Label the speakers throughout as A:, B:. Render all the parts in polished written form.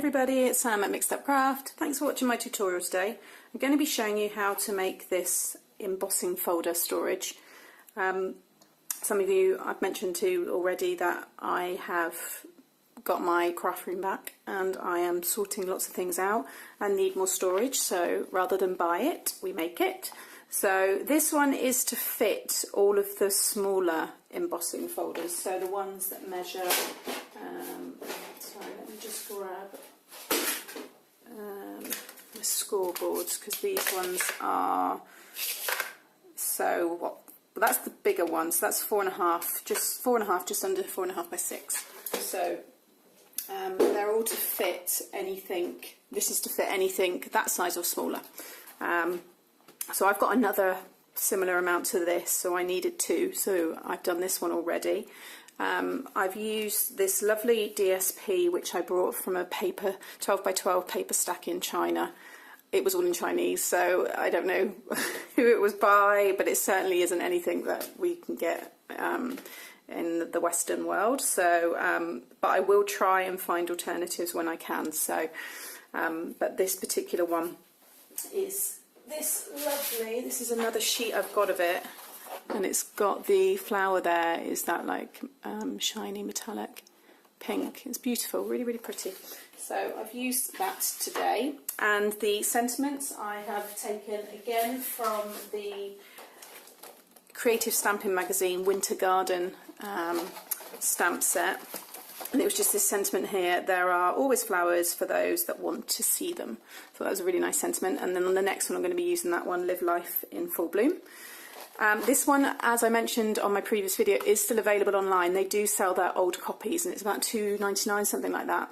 A: everybody, it's Sam at Mixed Up Craft. Thanks for watching my tutorial today. I'm going to be showing you how to make this embossing folder storage. Some of you I've mentioned to already that I have got my craft room back and I am sorting lots of things out and need more storage, so rather than buy it, we make it. So this one is to fit all of the smaller embossing folders, so the ones that measure, sorry, let me just grab the scoreboards, because these ones are, so what, well, that's the bigger one, so that's 4.5, just under 4.5 by 6. So they're all to fit anything, this is to fit anything that size or smaller. So I've got another similar amount to this, so I needed 2, so I've done this one already. I've used this lovely DSP which I brought from a paper 12 by 12 paper stack in China. It was all in Chinese, so I don't know who it was by, but it certainly isn't anything that we can get in the Western world. So, but I will try and find alternatives when I can. So, but this particular one is this lovely, this is another sheet I've got of it, and it's got the flower there, is that like shiny metallic pink. It's beautiful, really, really pretty. So I've used that today, and the sentiments I have taken again from the Creative Stamping Magazine Winter Garden stamp set. And it was just this sentiment here: there are always flowers for those that want to see them. So that was a really nice sentiment. And then on the next one I'm going to be using that one, Live Life in Full Bloom. This one, as I mentioned on my previous video, is still available online. They do sell their old copies and it's about £2.99, something like that.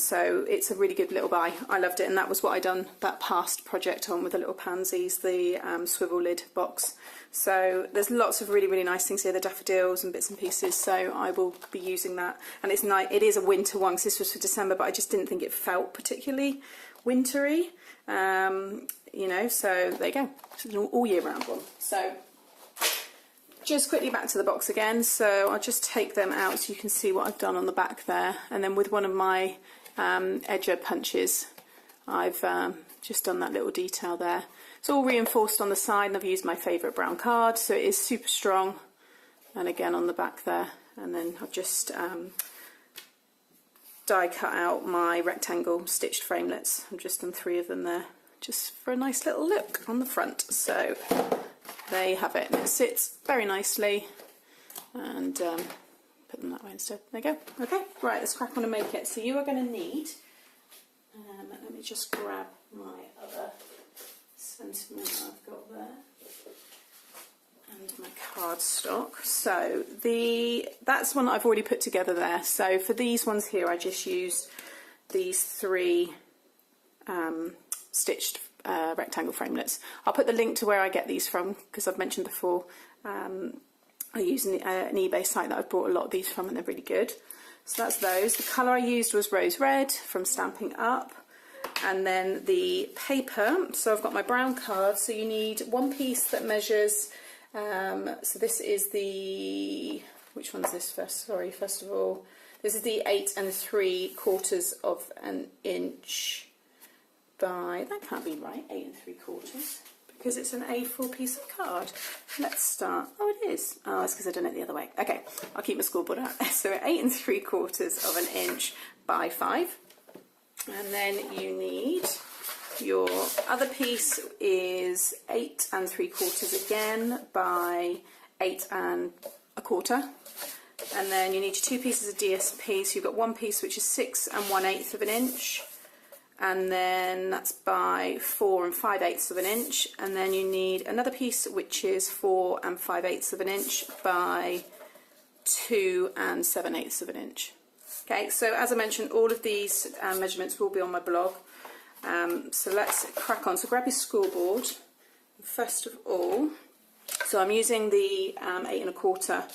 A: So it's a really good little buy. I loved it, and that was what I done that past project on with the little pansies, the swivel lid box. So there's lots of really, really nice things here, the daffodils and bits and pieces, so I will be using that. And it's nice, it is a winter one, because this was for December, but I just didn't think it felt particularly wintry, you know, so there you go. It's an all year round one. So just quickly back to the box again, so I'll just take them out so you can see what I've done on the back there, and then with one of my edger punches I've just done that little detail there. It's all reinforced on the side, and I've used my favourite brown card, so it is super strong, and again on the back there. And then I've just die cut out my rectangle stitched framelets. I've just done 3 of them there, just for a nice little look on the front. So there you have it, and it sits very nicely, and put them that way instead. There you go. Okay, right, let's crack on and make it. So you are going to need, let me just grab my other sentiment I've got there, and my cardstock. So that's one that I've already put together there. So for these ones here, I just used these 3 stitched rectangle framelets. I'll put the link to where I get these from, because I've mentioned before I use an eBay site that I've bought a lot of these from, and they're really good. So that's those. The colour I used was Rose Red from Stamping Up. And then the paper, so I've got my brown card, so you need one piece that measures, so this is the, which one's this first? Sorry, first of all, this is the 8 3/4 of an inch by, that can't be right, 8 3/4, because it's an A4 piece of card. Let's start, oh it is, oh it's because I've done it the other way. Okay, I'll keep my scoreboard out. So 8 3/4 of an inch by 5. And then you need, your other piece is 8 3/4 again by 8 1/4. And then you need your 2 pieces of DSP, so you've got one piece which is 6 1/8 of an inch, and then that's by 4 5/8 of an inch, and then you need another piece which is 4 5/8 of an inch by 2 7/8 of an inch. Okay, so as I mentioned, all of these measurements will be on my blog. So let's crack on. So grab your scoreboard, first of all. So I'm using the 8 1/4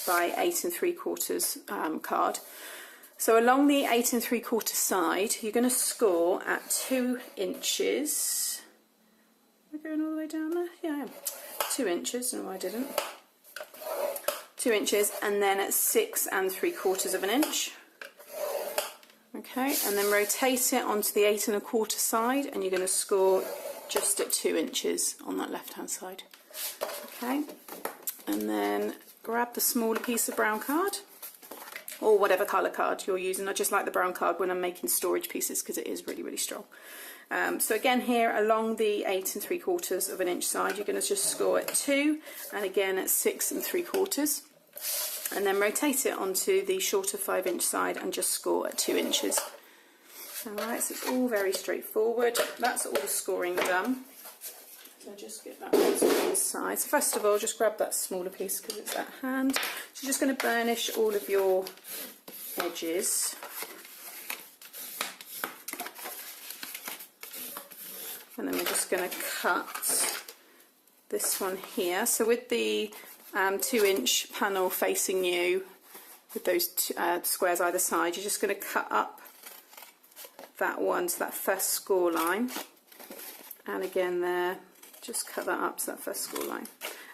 A: by 8 3/4 card. So along the 8 3/4 side, you're going to score at 2 inches. Am I going all the way down there? Yeah, I am. 2 inches. No, I didn't. 2 inches, and then at 6 3/4 of an inch. Okay, and then rotate it onto the 8 1/4 side, and you're going to score just at 2 inches on that left hand side. Okay, and then grab the smaller piece of brown card, or whatever colour card you're using. I just like the brown card when I'm making storage pieces because it is really, really strong. So again here along the 8 3/4 of an inch side, you're going to just score at 2, and again at 6 3/4, and then rotate it onto the shorter 5-inch side and just score at 2 inches. Alright, so it's all very straightforward. That's all the scoring done. So just get that on the side. So first of all, just grab that smaller piece because it's at hand. So you're just going to burnish all of your edges. And then we're just going to cut this one here. So with the 2-inch panel facing you, with those squares either side, you're just going to cut up that one to that first score line, and again there, just cut that up to that first score line.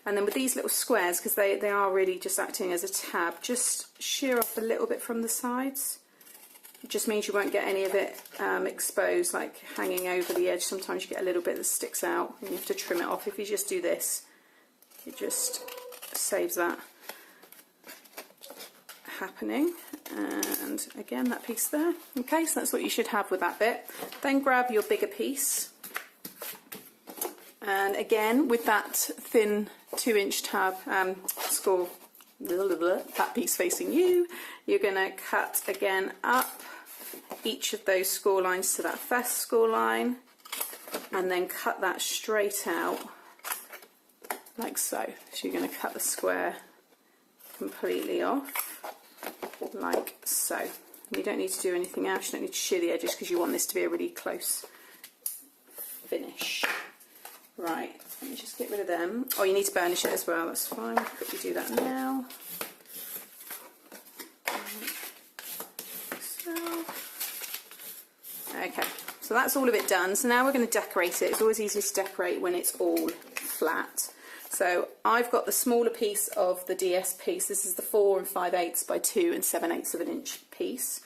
A: And then with these little squares, because they are really just acting as a tab, just shear off a little bit from the sides. It just means you won't get any of it exposed, like hanging over the edge. Sometimes you get a little bit that sticks out and you have to trim it off. If you just do this, it just saves that happening. And again, that piece there. Okay, so that's what you should have with that bit. Then grab your bigger piece, and again with that thin 2-inch tab score, that piece facing you, you're going to cut again up each of those score lines to that first score line, and then cut that straight out like so. So you're going to cut the square completely off like so. You don't need to do anything else, you don't need to shear the edges because you want this to be a really close finish. Right, let me just get rid of them. Oh, you need to burnish it as well, that's fine. I'll quickly do that now. Okay, so that's all of it done. So now we're going to decorate it. It's always easiest to decorate when it's all flat. So I've got the smaller piece of the DS piece. This is the 4 5/8 by 2 7/8 of an inch piece.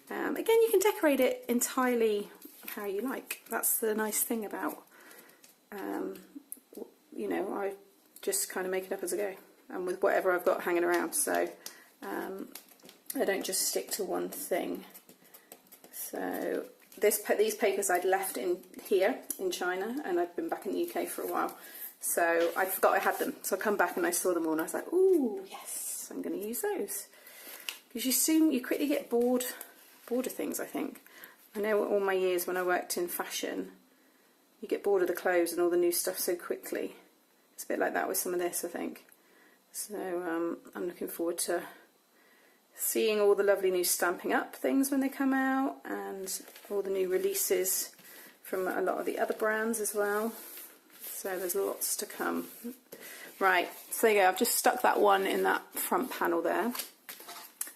A: Again, you can decorate it entirely how you like. That's the nice thing about, you know, I just kind of make it up as I go, and with whatever I've got hanging around. So I don't just stick to one thing. So these papers I'd left in here in China, and I'd been back in the UK for a while. So I forgot I had them. So I come back and I saw them all, and I was like, "Ooh, yes, I'm going to use those." Because you quickly get bored of things. I think I know all my years when I worked in fashion, you get bored of the clothes and all the new stuff so quickly. It's a bit like that with some of this, I think. So I'm looking forward to seeing all the lovely new Stamping Up things when they come out, and all the new releases from a lot of the other brands as well. So there's lots to come. Right, so there you go. I've just stuck that one in that front panel there.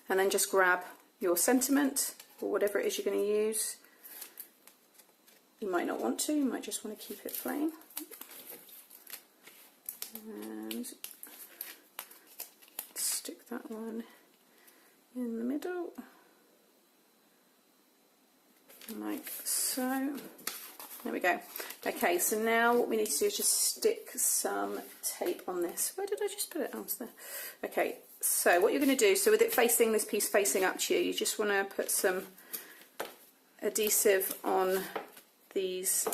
A: And then just grab your sentiment, or whatever it is you're going to use. You might not want to, you might just want to keep it plain. And stick that one in the middle, like so. There we go. Okay, so now what we need to do is just stick some tape on this. Where did I just put it? Oh, it's there. Okay, so what you're going to do, so with it facing, this piece facing up to you, you just want to put some adhesive on these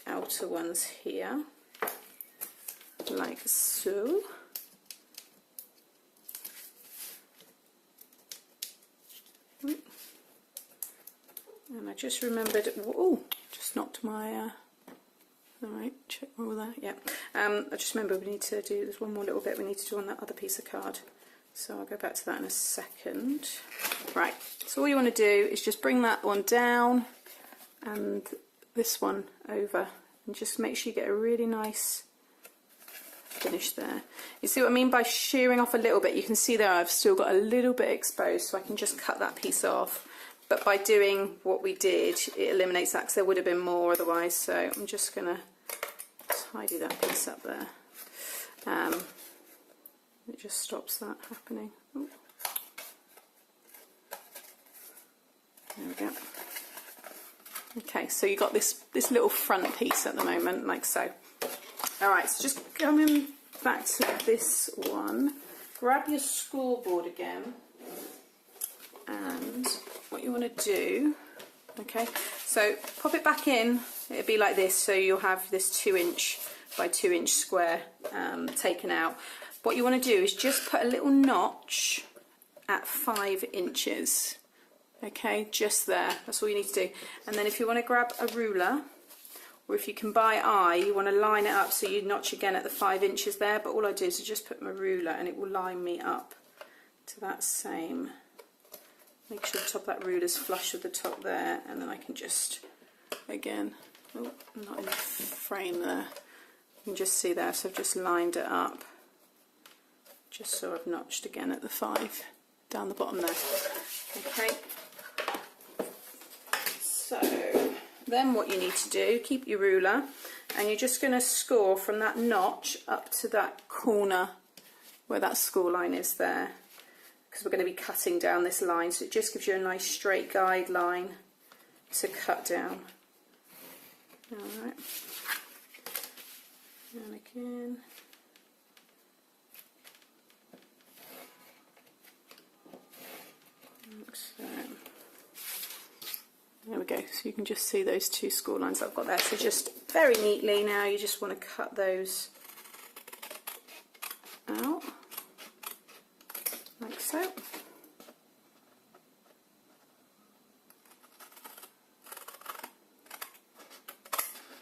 A: outer ones here, like so. And I just remembered, oh, just knocked my, alright, check all that, yeah. I just remembered we need to do, there's one more little bit we need to do on that other piece of card. So I'll go back to that in a second. Right, so all you want to do is just bring that one down and this one over, and just make sure you get a really nice finish there. You see what I mean by shearing off a little bit? You can see there I've still got a little bit exposed, so I can just cut that piece off. But by doing what we did, it eliminates that, because there would have been more otherwise. So I'm just going to tidy that piece up there. It just stops that happening. Ooh. There we go. Okay, so you got this little front piece at the moment, like so. All right, so just coming back to this one, grab your scoreboard again, and what you want to do, okay, so pop it back in. It'll be like this, so you'll have this 2" by 2" square taken out. What you want to do is just put a little notch at 5 inches. Okay, just there, that's all you need to do. And then if you want to grab a ruler, or if you can buy eye, you want to line it up so you notch again at the 5 inches there, but all I do is I just put my ruler and it will line me up to that same. Make sure the top of that ruler's flush with the top there, and then I can just, again, oh, not in the frame there, you can just see there, so I've just lined it up, just so I've notched again at the 5 down the bottom there. Okay. So then what you need to do, keep your ruler, and you're just going to score from that notch up to that corner where that score line is there, because we're going to be cutting down this line, so it just gives you a nice straight guideline to cut down. Alright, and again. So, there we go, so you can just see those 2 score lines that I've got there. So just very neatly now you just want to cut those out, like so. You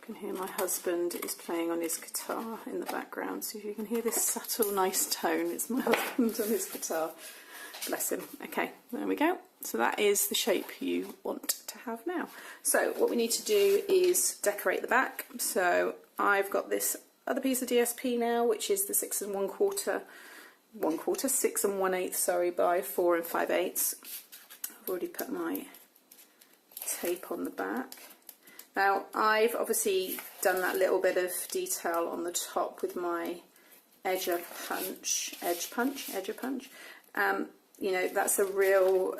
A: can hear my husband is playing on his guitar in the background, so if you can hear this subtle nice tone, it's my husband on his guitar. Bless him. Okay, there we go. So that is the shape you want to have now. So what we need to do is decorate the back. So I've got this other piece of DSP now, which is the 6 1/4, 6 1/8, sorry, by 4 5/8. I've already put my tape on the back. Now I've obviously done that little bit of detail on the top with my edge punch. You know, that's a real,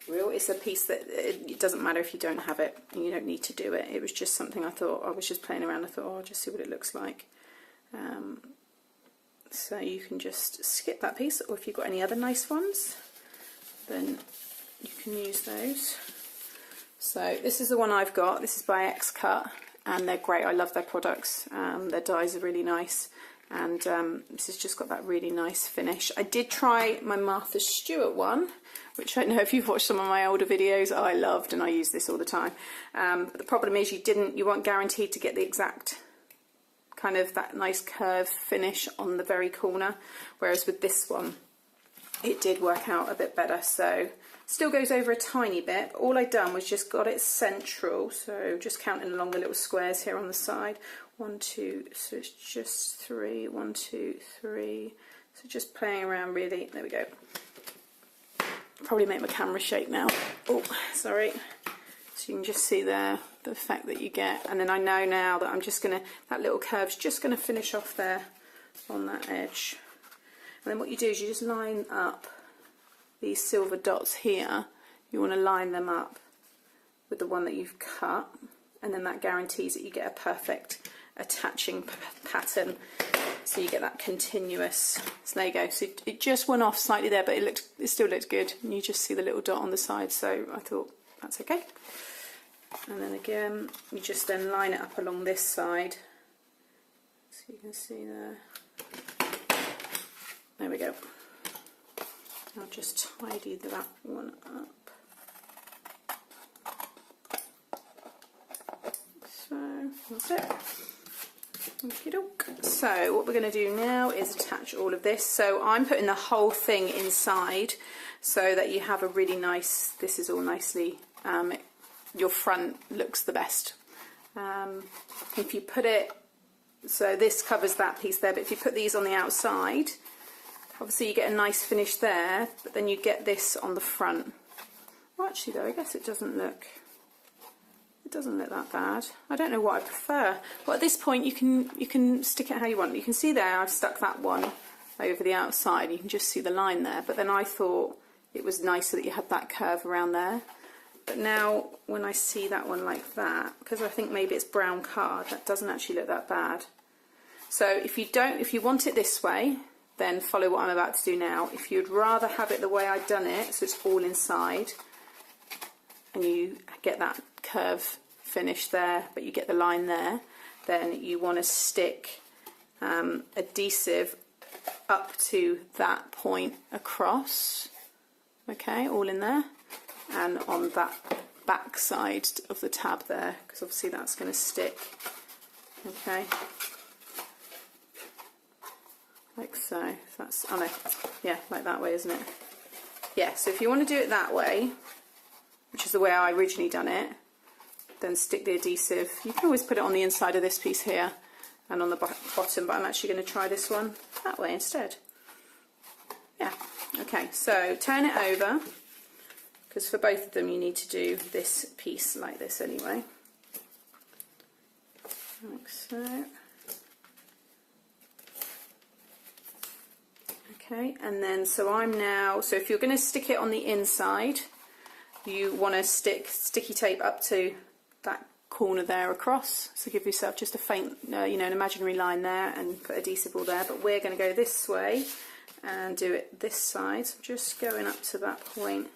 A: it's a piece that it doesn't matter if you don't have it, and you don't need to do it. It was just something I thought, I was just playing around, I thought, oh, I'll just see what it looks like. So you can just skip that piece, or if you've got any other nice ones, then you can use those. So this is the one I've got. This is by X-Cut, and they're great. I love their products. Their dies are really nice. And this has just got that really nice finish. I did try my Martha Stewart one, which I know if you've watched some of my older videos, I loved, and I use this all the time. But the problem is you weren't guaranteed to get the exact kind of that nice curved finish on the very corner, whereas with this one it did work out a bit better. So still goes over a tiny bit, but all I'd done was just got it central, so just counting along the little squares here on the side. 1 2, so it's just 3, 1 2 3, so just playing around really. There we go. Probably make my camera shake now. Oh, sorry. So you can just see there the effect that you get, and then I know now that I'm just gonna, that little curve's just gonna finish off there on that edge. And then what you do is you just line up these silver dots here. You want to line them up with the one that you've cut, and then that guarantees that you get a perfect attaching pattern, so you get that continuous. So there you go. So it just went off slightly there, but it still looked good, and you just see the little dot on the side, so I thought that's okay. And then again you just then line it up along this side, so you can see there. There we go. I'll just tidy that one up. So that's it. Okey-doke. So what we're going to do now is attach all of this. So I'm putting the whole thing inside so that you have a really nice, this is all nicely, your front looks the best. If you put it, so this covers that piece there, but if you put these on the outside, obviously you get a nice finish there, but then you get this on the front. Well, actually though, I guess it doesn't look that bad. I don't know what I prefer. Well, at this point you can stick it how you want. You can see there I've stuck that one over the outside. You can just see the line there. But then I thought it was nicer that you had that curve around there. But now when I see that one like that, because I think maybe it's brown card, that doesn't actually look that bad. So if you want it this way, then follow what I'm about to do now. If you'd rather have it the way I've done it, so it's all inside, and you get that curve finish there, but you get the line there, then you want to stick adhesive up to that point across, okay, all in there, and on that back side of the tab there, because obviously that's going to stick, okay, like so. That's, oh no, yeah, like that way, isn't it? Yeah, so if you want to do it that way, which is the way I originally done it, then stick the adhesive. You can always put it on the inside of this piece here and on the bottom, but I'm actually going to try this one that way instead. Yeah, okay, so turn it over, because for both of them you need to do this piece like this anyway. Like so. Okay, and then so if you're going to stick it on the inside, you want to stick sticky tape up to that corner there across, so give yourself just a faint, you know, an imaginary line there, and put adhesive all there. But we're going to go this way and do it this side, so just going up to that point,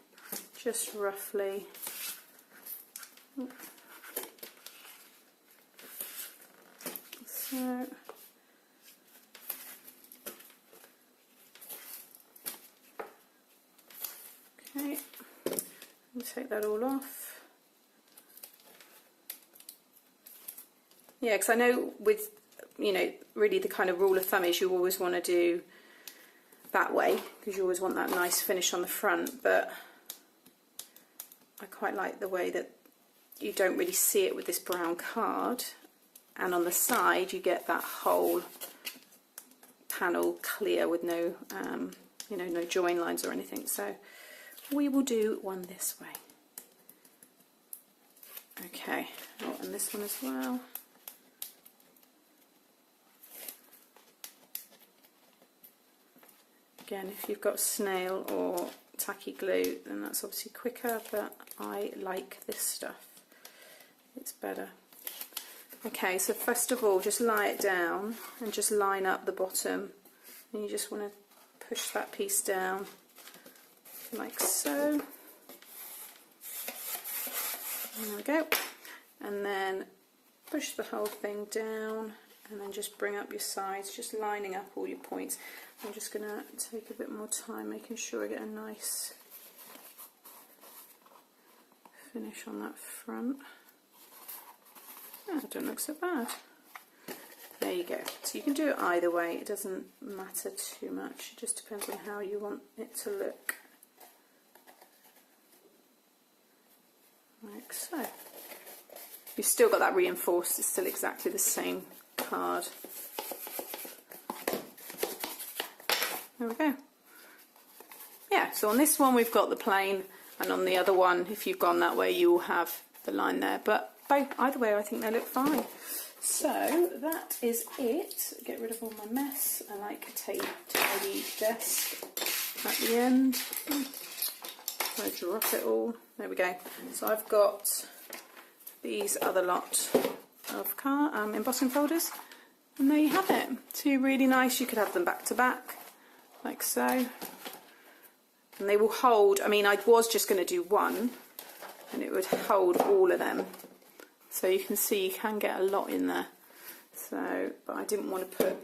A: just roughly. So. Okay, we'll take that all off. Yeah, because I know with, you know, really the kind of rule of thumb is you always want to do that way, because you always want that nice finish on the front, but I quite like the way that you don't really see it with this brown card, and on the side you get that whole panel clear with no, you know, no join lines or anything. So we will do one this way. Okay, oh, and this one as well. Again, if you've got snail or tacky glue, then that's obviously quicker, but I like this stuff. It's better. Okay, so first of all, just lie it down and just line up the bottom. And you just want to push that piece down like so. There we go. And then push the whole thing down, and then just bring up your sides, just lining up all your points. I'm just going to take a bit more time making sure I get a nice finish on that front. Oh, it doesn't look so bad. There you go. So you can do it either way, it doesn't matter too much, it just depends on how you want it to look. Like so. You've still got that reinforced, it's still exactly the same card. There we go. Yeah, so on this one we've got the plain, and on the other one, if you've gone that way, you will have the line there. But either way, I think they look fine. So that is it. Get rid of all my mess. I like a tidy desk at the end. I drop it all. There we go. So I've got these other lot of embossing folders, and there you have it. Two really nice. You could have them back to back, like so. And they will hold. I mean, I was just going to do one, and it would hold all of them. So you can see you can get a lot in there. So, but I didn't want to put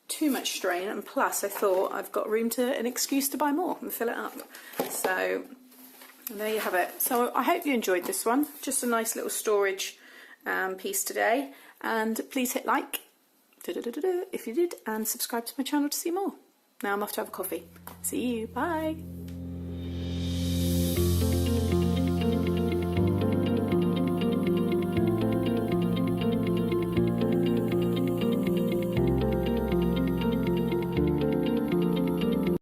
A: too much strain, and plus I thought I've got an excuse to buy more and fill it up. So there you have it. So I hope you enjoyed this one. Just a nice little storage piece today. And please hit like if you did, and subscribe to my channel to see more. Now I'm off to have a coffee. See you. Bye.